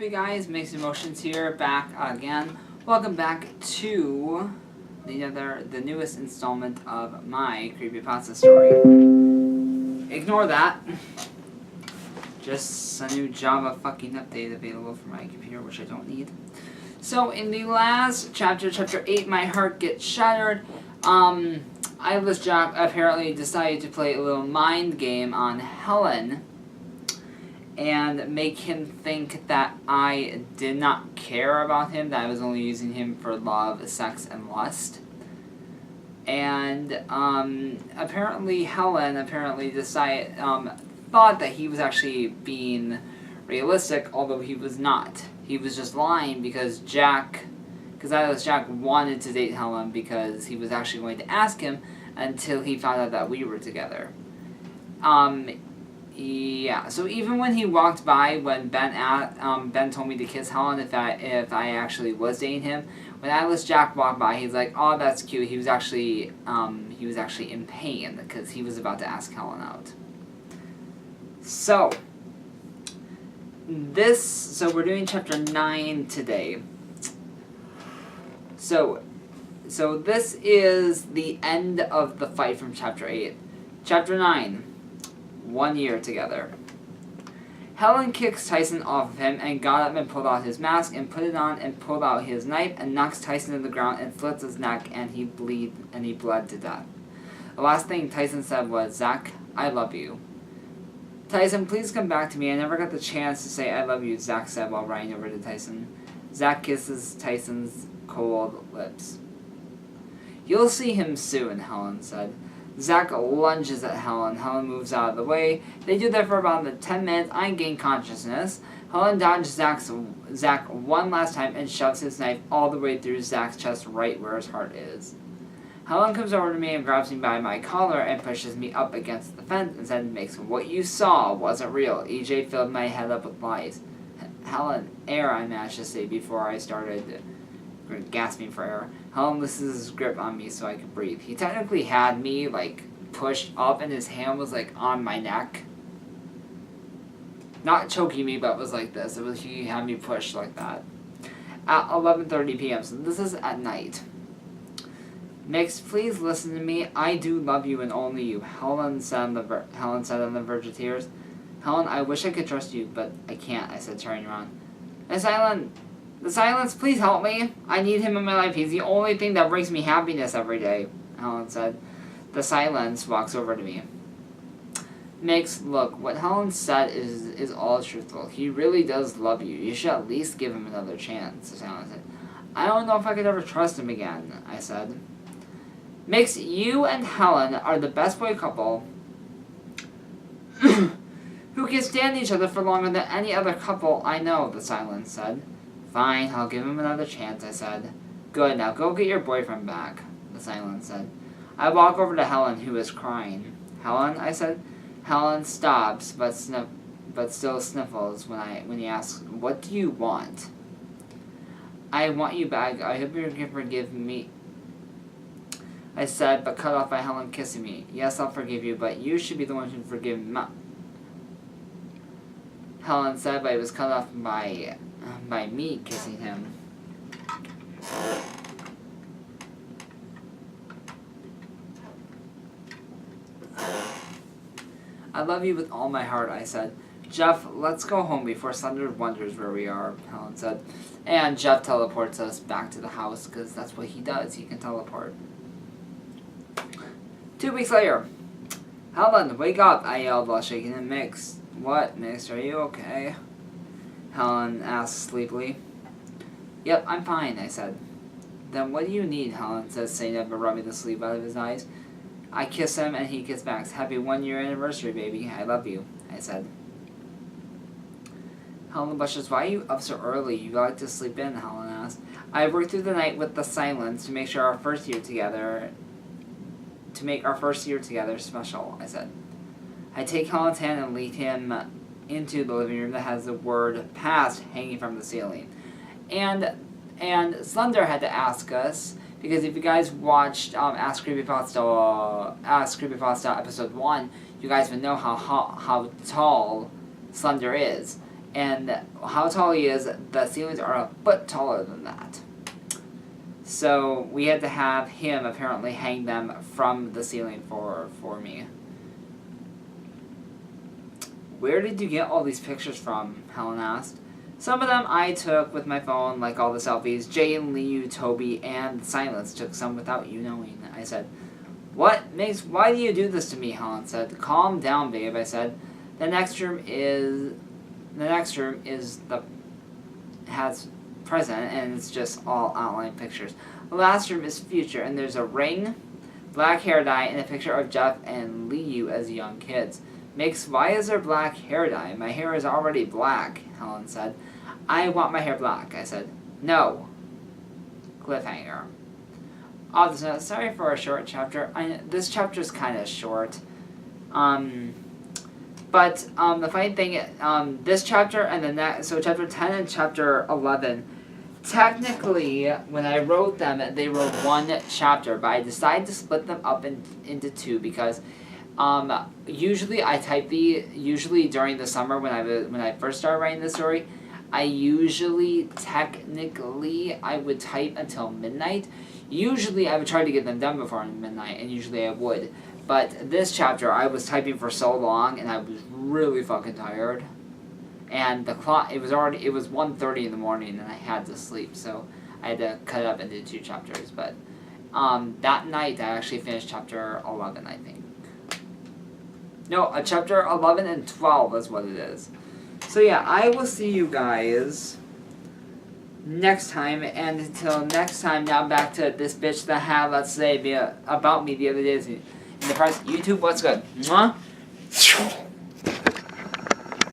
up, you guys? Mixed Emotions here, back again. Welcome back to the newest installment of my creepypasta story. Ignore that. Just a new Java fucking update available for my computer, which I don't need. So, in the last chapter, chapter 8, my heart gets shattered. Eyeless Jack apparently decided to play a little mind game on Helen and make him think that I did not care about him, that I was only using him for love, sex, and lust. And apparently Helen decided, thought that he was actually being realistic, although he was not. He was just lying because Eyeless Jack wanted to date Helen because he was actually going to ask him until he found out that we were together. Yeah, so even when he walked by, when Ben told me to kiss Helen if I actually was dating him, when Eyeless Jack walked by, he's like, "Oh, that's cute." He was actually in pain because he was about to ask Helen out. So we're doing chapter 9 today. So this is the end of the fight from chapter 8. Chapter 9. 1 year together. Helen kicks Tyson off of him and got up and pulled out his mask and put it on and pulled out his knife and knocks Tyson to the ground and slits his neck and he bled to death. The last thing Tyson said was, "Zach, I love you." "Tyson, please come back to me. I never got the chance to say I love you," Zach said while running over to Tyson. Zach kisses Tyson's cold lips. "You'll see him soon," Helen said. Zach lunges at Helen. Helen moves out of the way. They do that for about 10 minutes. I gain consciousness. Helen dodges Zach one last time and shoves his knife all the way through Zach's chest right where his heart is. Helen comes over to me and grabs me by my collar and pushes me up against the fence and said, "Makes what you saw wasn't real. EJ filled my head up with lies." Helen, air, I managed to say before I started gasping for air. Helen loosens his grip on me so I could breathe. He technically had me, pushed up and his hand was, on my neck. Not choking me, but was like this. He had me pushed like that. At 11:30 p.m., so this is at night. "Mix, please listen to me. I do love you and only you," Helen said on the verge of tears. "Helen, I wish I could trust you, but I can't," I said, turning around. The silence, please help me. I need him in my life. He's the only thing that brings me happiness every day," Helen said. The silence walks over to me. "Mix, look, what Helen said is all truthful. He really does love you. You should at least give him another chance," the silence said. "I don't know if I could ever trust him again," I said. "Mix, you and Helen are the best boy couple who can stand each other for longer than any other couple I know," the silence said. "Fine, I'll give him another chance," I said. "Good, now go get your boyfriend back," the silence said. I walk over to Helen, who is crying. "Helen," I said. Helen stops, but still sniffles when he asks, "What do you want?" "I want you back. I hope you can forgive me," I said, but cut off by Helen kissing me. "Yes, I'll forgive you, but you should be the one who forgive me," Helen said, but it was cut off by me kissing him. "I love you with all my heart," I said. "Jeff, let's go home before Thunder wonders where we are," Helen said. And Jeff teleports us back to the house because that's what he does. He can teleport. 2 weeks later. "Helen, wake up," I yelled while shaking him. "Mix." "What, Mix? Are you okay?" Helen asked sleepily. "Yep, I'm fine," I said. "Then what do you need?" Helen said, saying it, but rubbing the sleep out of his eyes. I kiss him and he kissed back. "Happy 1 year anniversary, baby. I love you," I said. Helen blushes. "Why are you up so early? You like to sleep in?" Helen asked. "I worked through the night with the silence to make our first year together special," I said. I take Helen's hand and lead him into the living room that has the word "past" hanging from the ceiling. And Slender had to ask us, because if you guys watched Ask Creepypasta episode 1, you guys would know how tall Slender is. And how tall he is, the ceilings are a foot taller than that. So we had to have him apparently hang them from the ceiling for me. Where did you get all these pictures from? Helen asked. Some of them I took with my phone, like all the selfies. Jay, Liu, Toby, and Silence took some without you knowing, I said. Why do you do this to me? Helen said. Calm down, babe, I said. The next room has present, and it's just all outline pictures. The last room is future, and there's a ring, black hair dye, and a picture of Jeff and Liu as young kids. Mix, why is there black hair dye? My hair is already black, Helen said. I want my hair black, I said. No. Cliffhanger. Oh, sorry for a short chapter. This chapter is kind of short. But the funny thing, this chapter and the next, so chapter 10 and chapter 11, technically, when I wrote them, they were one chapter, but I decided to split them up into two because usually I type usually during the summer when I first started writing the story, I would type until midnight. Usually I would try to get them done before midnight, and usually I would. But this chapter, I was typing for so long, and I was really fucking tired. And the clock, it was 1:30 in the morning, and I had to sleep, so I had to cut it up into two chapters. But that night, I actually finished chapter 11, I think. No, chapter 11 and 12 is what it is. So yeah, I will see you guys next time, and until next time, now back to this bitch that had, let's say, about me the other day in the press. YouTube, what's good? Mwah?